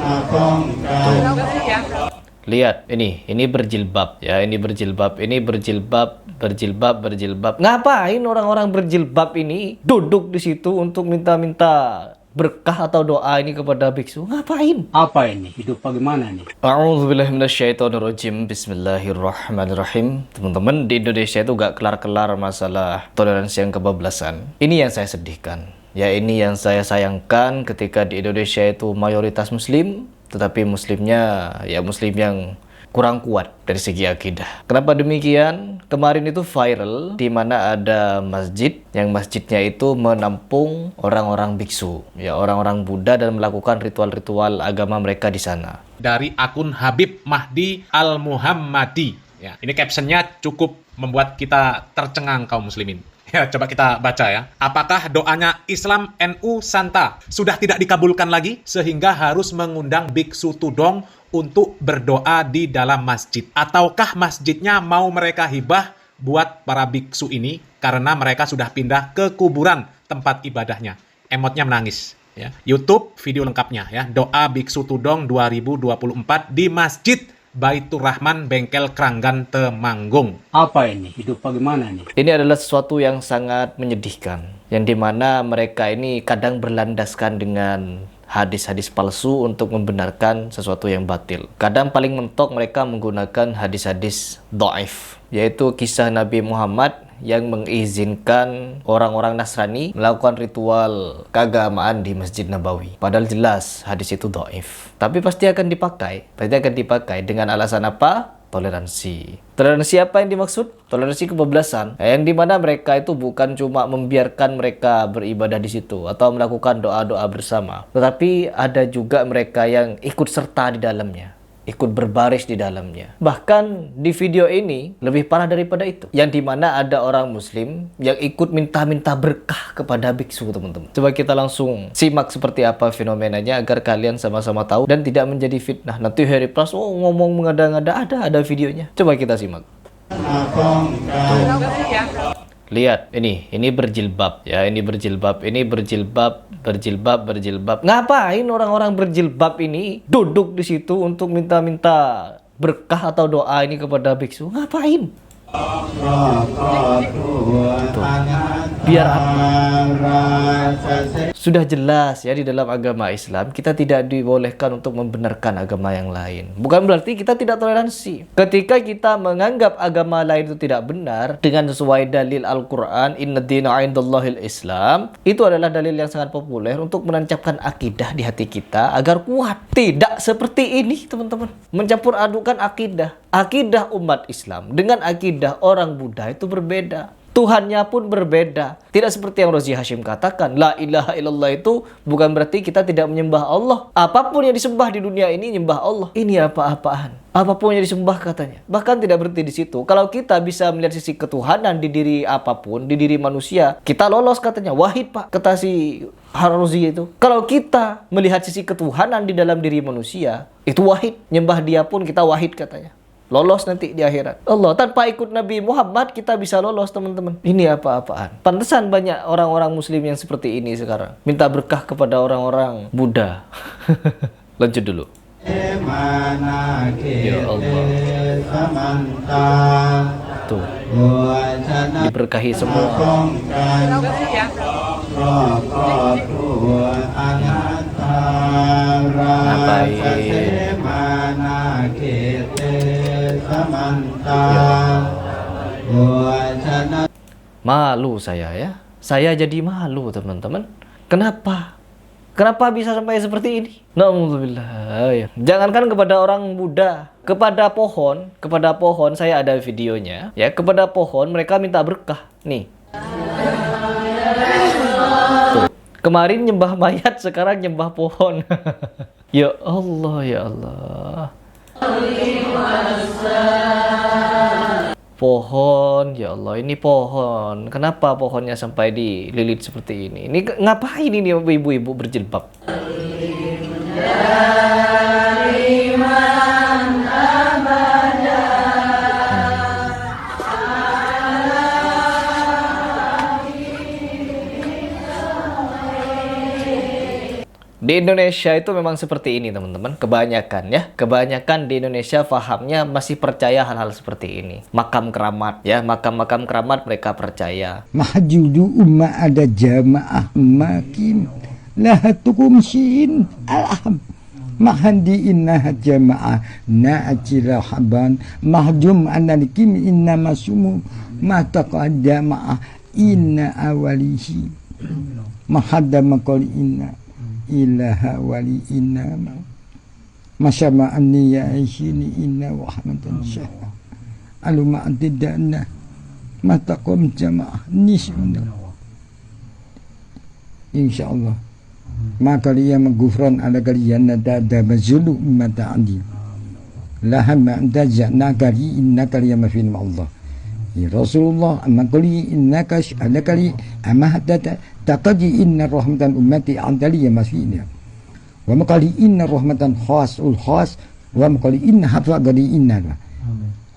Tuh. Lihat, ini berjilbab ya, ini berjilbab, berjilbab. Ngapain orang-orang berjilbab ini duduk di situ untuk minta-minta berkah atau doa ini kepada biksu? Ngapain? Apa ini? Hidup bagaimana nih? A'udzubillahi minasyaitonirrajim. Bismillahirrahmanirrahim. Teman-teman, di Indonesia itu gak kelar-kelar masalah toleransi yang kebablasan. Ini yang saya sedihkan. Ya, ini yang saya sayangkan ketika di Indonesia itu mayoritas muslim, tetapi muslimnya ya muslim yang kurang kuat dari segi akidah. Kenapa demikian? Kemarin itu viral di mana ada masjid yang masjidnya itu menampung orang-orang biksu, ya orang-orang Buddha, dan melakukan ritual-ritual agama mereka di sana. Dari akun Habib Mahdi Al-Muhammadi. Ya, ini captionnya cukup membuat kita tercengang kaum muslimin. Ya, coba kita baca ya. Apakah doanya Islam NU Santa sudah tidak dikabulkan lagi sehingga harus mengundang biksu tudong untuk berdoa di dalam masjid? Ataukah masjidnya mau mereka hibah buat para biksu ini karena mereka sudah pindah ke kuburan tempat ibadahnya? Emotnya menangis. Ya. YouTube video lengkapnya ya. Doa biksu tudong 2024 di Masjid Baitur Rahman, Bengkel Kranggan, Temanggung. Apa ini? Hidup bagaimana nih? Ini adalah sesuatu yang sangat menyedihkan, yang dimana mereka ini kadang berlandaskan dengan hadis-hadis palsu untuk membenarkan sesuatu yang batil. Kadang paling mentok mereka menggunakan hadis-hadis dhaif, yaitu kisah Nabi Muhammad yang mengizinkan orang-orang Nasrani melakukan ritual keagamaan di Masjid Nabawi. Padahal jelas hadis itu dhaif. Tapi pasti akan dipakai dengan alasan apa? Toleransi. Toleransi apa yang dimaksud? Toleransi kebablasan. Yang dimana mereka itu bukan cuma membiarkan mereka beribadah di situ atau melakukan doa-doa bersama, tetapi ada juga mereka yang ikut serta di dalamnya, ikut berbaris di dalamnya. Bahkan di video ini lebih parah daripada itu, yang dimana ada orang muslim yang ikut minta-minta berkah kepada biksu, teman-teman. Coba kita langsung simak seperti apa fenomenanya agar kalian sama-sama tahu dan tidak menjadi fitnah. Nanti Harry Pras ngomong mengada-ngada, ada videonya. Coba kita simak. Tuh. Lihat, ini berjilbab ya, ini berjilbab, berjilbab. Ngapain orang-orang berjilbab ini duduk di situ untuk minta-minta berkah atau doa ini kepada biksu? Ngapain? Tuh. Biar apa? Sudah jelas ya, di dalam agama Islam kita tidak dibolehkan untuk membenarkan agama yang lain. Bukan berarti kita tidak toleransi. Ketika kita menganggap agama lain itu tidak benar dengan sesuai dalil Al-Quran, inna dina 'indallahil Islam, itu adalah dalil yang sangat populer untuk menancapkan akidah di hati kita agar kuat. Tidak seperti ini, teman-teman. Mencampur adukan akidah. Akidah umat Islam dengan akidah orang Buddha itu berbeda. Tuhannya pun berbeda. Tidak seperti yang Rozi Hashim katakan, la ilaha illallah itu bukan berarti kita tidak menyembah Allah. Apapun yang disembah di dunia ini nyembah Allah. Ini apa-apaan. Apapun yang disembah katanya. Bahkan tidak berhenti di situ. Kalau kita bisa melihat sisi ketuhanan di diri apapun, di diri manusia, kita lolos katanya. Wahid, Pak, kata si Rozi itu. Kalau kita melihat sisi ketuhanan di dalam diri manusia, itu wahid. Nyembah dia pun kita wahid katanya. Lolos nanti di akhirat. Allah, tanpa ikut Nabi Muhammad kita bisa lolos, teman-teman. Ini apa-apaan. Pantesan banyak orang-orang muslim yang seperti ini sekarang. Minta berkah kepada orang-orang Buddha. Lanjut dulu. Ya Allah. Tuh. Diberkahi semua. Ngapain? Malu saya ya. Saya jadi malu, teman-teman. Kenapa? Kenapa bisa sampai seperti ini? Na'udzubillah. Ya. Jangankan kepada orang Buddha, kepada pohon saya ada videonya. Ya, kepada pohon mereka minta berkah. Nih. Tuh. Kemarin nyembah mayat, sekarang nyembah pohon. Ya Allah, ya Allah. Pohon, ya Allah, ini pohon. Kenapa pohonnya sampai dililit seperti ini? Ini ngapain ini ibu-ibu berjilbab? Di Di Indonesia itu memang seperti ini teman-teman, kebanyakan ya. Kebanyakan di Indonesia fahamnya masih percaya hal-hal seperti ini. Makam keramat ya, makam-makam keramat mereka percaya. Mahjudu umma ada jamaah makin lah tukum syin alham mahandi inna jamaah na'jira haban mahjum analikim inna masumu mataqaddama inna awalihi mahadda maqali inna ilaha wali inna masyama anni ya aishini inna wahmatan syah aluma antidana mataqam jamaah nisuna insyaallah maka dia menggufran ala kalian ada mazulu mata andi laham anda jana kali inna kalian mafin Allah ya Rasulullah amma kali innaka ala kali amma hatta taqadi inna rahmatan ummati andali mafina wa maqali inna rahmatan khasul khas wa maqali inna hafa kali inna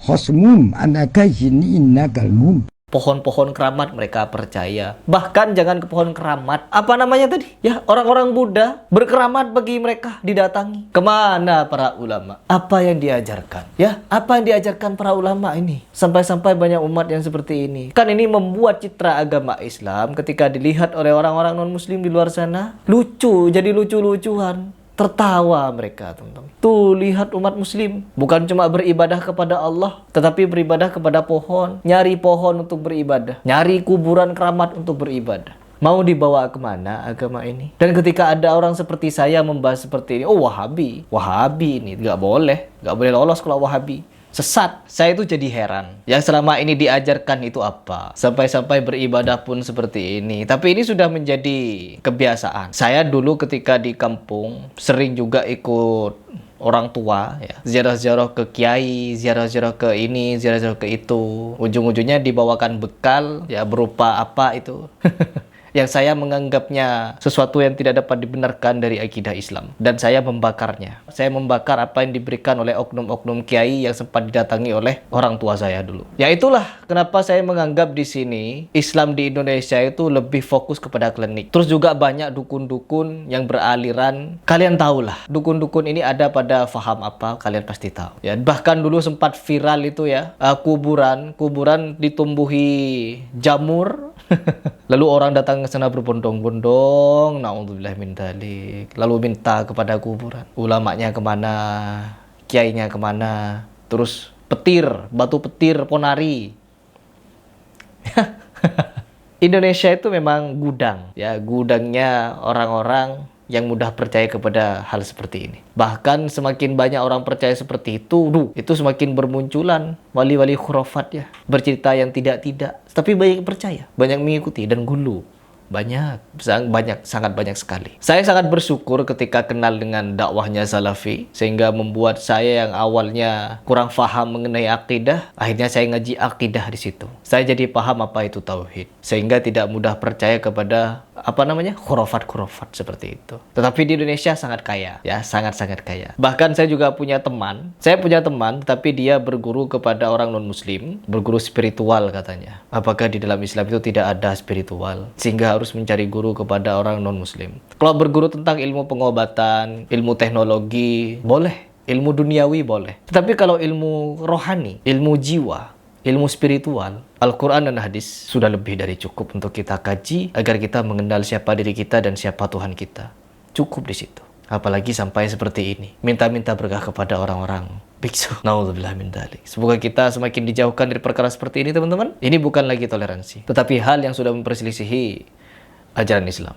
khasmum anaka jinni inna kalmum. Pohon-pohon keramat mereka percaya. Bahkan jangan ke pohon keramat. Apa namanya tadi? Ya, orang-orang Buddha berkeramat bagi mereka didatangi. Kemana para ulama? Apa yang diajarkan? Ya, apa yang diajarkan para ulama ini? Sampai-sampai banyak umat yang seperti ini. Kan ini membuat citra agama Islam ketika dilihat oleh orang-orang non-muslim di luar sana. Lucu, jadi lucu-lucuan. Tertawa mereka, teman-teman. Tuh, lihat umat muslim. Bukan cuma beribadah kepada Allah, tetapi beribadah kepada pohon. Nyari pohon untuk beribadah. Nyari kuburan keramat untuk beribadah. Mau dibawa kemana agama ini? Dan ketika ada orang seperti saya membahas seperti ini, oh Wahabi. Wahabi ini, nggak boleh lolos kalau Wahabi. Sesat. Saya itu jadi heran. Yang selama ini diajarkan itu apa? Sampai-sampai beribadah pun seperti ini. Tapi ini sudah menjadi kebiasaan. Saya dulu ketika di kampung sering juga ikut orang tua ya. Ziarah-ziarah ke kiai, ziarah-ziarah ke ini, ziarah-ziarah ke itu. Ujung-ujungnya dibawakan bekal ya berupa apa itu? Yang saya menganggapnya sesuatu yang tidak dapat dibenarkan dari akidah Islam. Dan saya membakarnya. Saya membakar apa yang diberikan oleh oknum-oknum kiai yang sempat didatangi oleh orang tua saya dulu. Ya itulah kenapa saya menganggap di sini Islam di Indonesia itu lebih fokus kepada klinik. Terus juga banyak dukun-dukun yang beraliran. Kalian tahulah, dukun-dukun ini ada pada faham apa, kalian pasti tahu. Ya, bahkan dulu sempat viral itu ya, kuburan ditumbuhi jamur. Lalu orang datang ke sana berbondong-bondong, naudzubillah min dzalik. Lalu minta kepada kuburan. Ulamanya kemana? Kiainya kemana? Terus petir, batu petir, ponari. Indonesia itu memang gudang, ya gudangnya orang-orang yang mudah percaya kepada hal seperti ini. Bahkan semakin banyak orang percaya seperti itu semakin bermunculan wali-wali khurafat ya, bercerita yang tidak-tidak, tapi banyak percaya, banyak mengikuti dan gulu. Sangat banyak sekali. Saya sangat bersyukur ketika kenal dengan dakwahnya Salafi, sehingga membuat saya yang awalnya kurang paham mengenai akidah, akhirnya saya ngaji akidah di situ. Saya jadi paham apa itu tauhid, sehingga tidak mudah percaya kepada khurafat-khurafat seperti itu. Tetapi di Indonesia sangat kaya, ya sangat-sangat kaya. Bahkan saya juga punya teman. Saya punya teman, tapi dia berguru kepada orang non-muslim, berguru spiritual katanya. Apakah di dalam Islam itu tidak ada spiritual, sehingga harus mencari guru kepada orang non-muslim? Kalau berguru tentang ilmu pengobatan, ilmu teknologi, boleh. Ilmu duniawi boleh. Tetapi kalau ilmu rohani, ilmu jiwa, ilmu spiritual, Al-Quran dan hadis sudah lebih dari cukup untuk kita kaji agar kita mengenal siapa diri kita dan siapa Tuhan kita. Cukup di situ. Apalagi sampai seperti ini. Minta-minta berkah kepada orang-orang biksu. Naudzubillah min dzalik. Semoga kita semakin dijauhkan dari perkara seperti ini, teman-teman. Ini bukan lagi toleransi, tetapi hal yang sudah memperselisihi ajaran Islam.